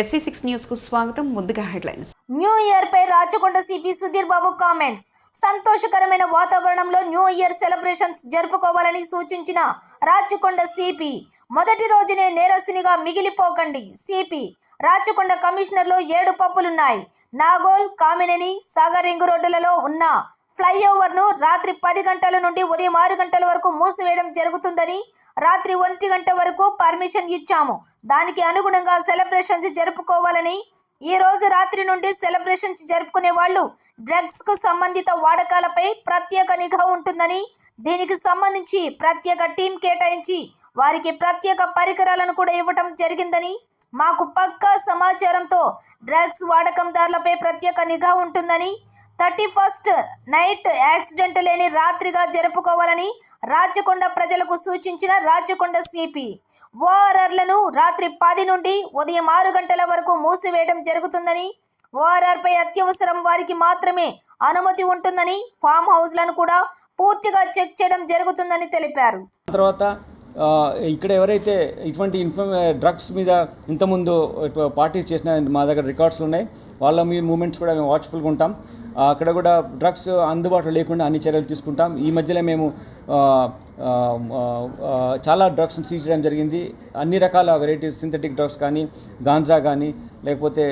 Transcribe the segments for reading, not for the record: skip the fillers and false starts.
SV6 news కు స్వాగతం. ముందుగా హెడ్లైన్స్. న్యూ ఇయర్ పై రాచకొండ సిపి సుధీర్ బాబు కామెంట్స్. సంతోషకరమైన వాతావరణంలో న్యూ ఇయర్ సెలబ్రేషన్స్ జరుపుకోవాలని సూచించిన రాచకొండ సిపి. మొదటి రోజునే నేరస్తునిగా మిగిలిపోకండి. సిపి రాచకొండ కమిషనర్లో 7 పప్పులున్నాయి. నాగోల్, కామినేని, సాగర్ రింగ్ రోడ్డులలో ఉన్న ఫ్లైఓవర్ను రాత్రి 10 గంటల నుండి ఉదయం 6 గంటల వరకు మూసివేయడం జరుగుతుందని, రాత్రి 1 గంట వరకు పర్మిషన్ ఇచ్చాము. దానికి అనుగుణంగా సెలబ్రేషన్స్ జరుపుకోవాలని, ఈ రోజు రాత్రి నుండి సెలబ్రేషన్స్ జరుపుకునే వాళ్ళు డ్రగ్స్ కు సంబంధిత వాడకాలపై ప్రత్యేక నిఘా ఉంటుందని, దీనికి సంబంధించి ప్రత్యేక టీం కేటాయించి వారికి ప్రత్యేక పరికరాలను కూడా ఇవ్వటం జరిగిందని, మాకు పక్కా సమాచారంతో డ్రగ్స్ వాడకందారులపై ప్రత్యేక నిఘా ఉంటుందని, 31st నైట్ యాక్సిడెంట్ లేని రాత్రిగా జరుపుకోవాలని రాచకొండ ప్రజలకు సూచించిన రాచకొండ సిపి. ఓఆర్ఆర్లను రాత్రి 10 నుండి ఉదయం 6 గంటల వరకు మూసివేయడం జరుగుతుందని, ఓఆర్ఆర్పై అత్యవసరం వారికి మాత్రమే అనుమతి ఉంటుందని, ఫామ్ హౌస్లను కూడా పూర్తిగా చెక్ చేయడం జరుగుతుందని తెలిపారు. తర్వాత ఇక్కడ ఎవరైతే ఇటువంటి డ్రగ్స్ మీద ఇంతకుముందు పార్టీస్ చేసిన మా దగ్గర రికార్డ్స్ ఉన్నాయి. వాళ్ళ మీ మూమెంట్స్ కూడా మేము వాచ్ఫుల్గా ఉంటాం. అక్కడ కూడా డ్రగ్స్ అందుబాటులో లేకుండా అన్ని చర్యలు తీసుకుంటాం. ఈ మధ్యలో మేము చాలా డ్రగ్స్ని సీజ్ చేయడం జరిగింది. అన్ని రకాల వెరైటీస్, సింథటిక్ డ్రగ్స్ కానీ, గాంజా కానీ, లేకపోతే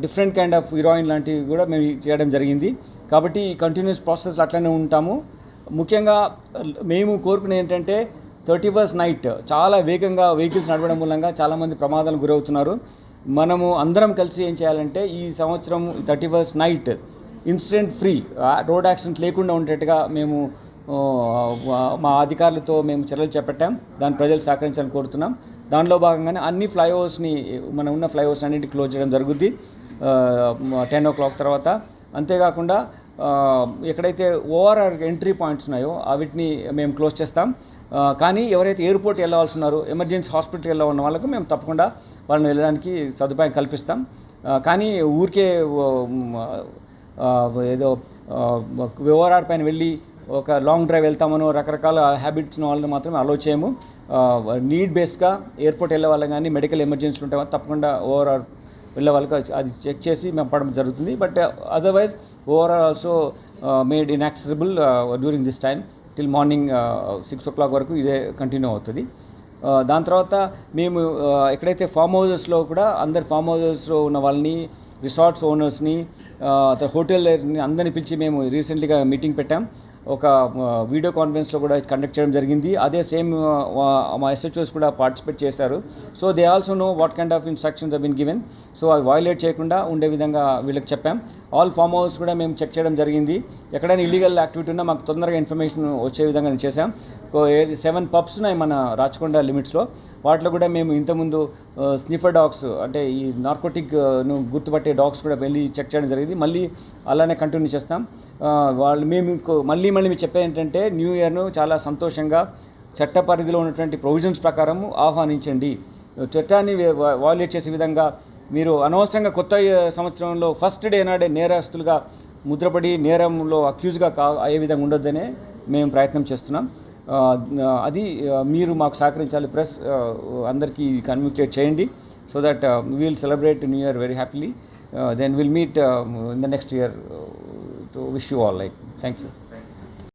డిఫరెంట్ కైండ్ ఆఫ్ హీరోయిన్ లాంటివి కూడా మేము చేయడం జరిగింది. కాబట్టి కంటిన్యూస్ ప్రాసెస్ అట్లనే ఉంటాము. ముఖ్యంగా మేము కోరుకునేది ఏంటంటే 31st నైట్ చాలా వేగంగా వెహికల్స్ నడవడం మూలంగా చాలామంది ప్రమాదాలకు గురవుతున్నారు. మనము అందరం కలిసి ఏం చేయాలంటే ఈ సంవత్సరం 31st night incident free, road accident లేకుండా ఉండేట్టుగా మేము మా అధికారులతో మేము చర్యలు చేపట్టాం. దాని ప్రజలు సహకరించాలని కోరుతున్నాం. దానిలో భాగంగానే అన్ని ఫ్లైఓవర్స్ని, మనం ఉన్న ఫ్లైఓవర్స్ అన్నింటి క్లోజ్ చేయడం జరుగుద్ది 10 o'clock తర్వాత. అంతేకాకుండా ఎక్కడైతే ఓఆర్ఆర్ ఎంట్రీ పాయింట్స్ ఉన్నాయో వీటిని మేము క్లోజ్ చేస్తాం. కానీ ఎవరైతే ఎయిర్పోర్ట్ వెళ్ళవలసి ఉన్నారో, ఎమర్జెన్సీ హాస్పిటల్కి వెళ్ళ ఉన్న వాళ్ళకు మేము తప్పకుండా వాళ్ళని వెళ్ళడానికి సదుపాయం కల్పిస్తాం. కానీ ఊరికే ఏదో ఓఆర్ఆర్ పైన వెళ్ళి ఒక లాంగ్ డ్రైవ్ వెళ్తామనో రకరకాల హ్యాబిట్స్ ఉన్న వాళ్ళని మాత్రం అలో చేయము. నీడ్ బేస్గా ఎయిర్పోర్ట్ వెళ్ళే వాళ్ళకి కానీ, మెడికల్ ఎమర్జెన్సీలు ఉంటే తప్పకుండా ఓఆర్ఆర్ వెళ్ళే వాళ్ళకి అది చెక్ చేసి మేము పడడం జరుగుతుంది. But otherwise ORR also made inaccessible during this time till morning 6 o'clock వరకు ఇదే కంటిన్యూ అవుతుంది. దాని తర్వాత మేము ఎక్కడైతే ఫామ్ హౌజెస్లో కూడా అందరు ఫామ్ హౌజెస్లో ఉన్న వాళ్ళని, రిసార్ట్స్ ఓనర్స్ని, హోటల్ని అందరినీ పిలిచి మేము రీసెంట్లీగా మీటింగ్ పెట్టాం. ఒక వీడియో కాన్ఫరెన్స్లో కూడా కండక్ట్ చేయడం జరిగింది. అదే సేమ్ మా SHOs కూడా పార్టిసిపేట్ చేశారు. So they also know what kind of instructions have been given. So అవి వైలేట్ చేయకుండా ఉండే విధంగా వీళ్ళకి చెప్పాం. ఆల్ ఫామ్ హౌస్ కూడా మేము చెక్ చేయడం జరిగింది. ఎక్కడైనా ఇల్లీగల్ యాక్టివిటీ ఉన్నా మాకు తొందరగా ఇన్ఫర్మేషన్ వచ్చే విధంగా చేశాం. 7 pubs ఉన్నాయి మన రాచకొండ లిమిట్స్లో. వాటిలో కూడా మేము ఇంతకుముందు స్నిఫర్ డాగ్స్, అంటే ఈ నార్కోటిక్ను గుర్తుపట్టే డాగ్స్ కూడా వెళ్ళి చెక్ చేయడం జరిగింది. మళ్ళీ అలానే కంటిన్యూ చేస్తాం. వాళ్ళు మేము మళ్ళీ మీరు చెప్పేది ఏంటంటే న్యూ ఇయర్ను చాలా సంతోషంగా చట్ట పరిధిలో ఉన్నటువంటి ప్రొవిజన్స్ ప్రకారము ఆహ్వానించండి. చట్టాన్ని వాల్యుయేట్ చేసే విధంగా మీరు అనవసరంగా కొత్త సంవత్సరంలో ఫస్ట్ డే నాడే నేరస్తులుగా ముద్రపడి నేరంలో అక్యూజ్గా అయ్యే విధంగా ఉండొద్దనే మేము ప్రయత్నం చేస్తున్నాం. అది మీరు మాకు సహకరించాలి. ప్రెస్ అందరికీ కమ్యూనికేట్ చేయండి. So that we will celebrate new year very happily. Then we'll meet in the next year to wish you all. Thank you.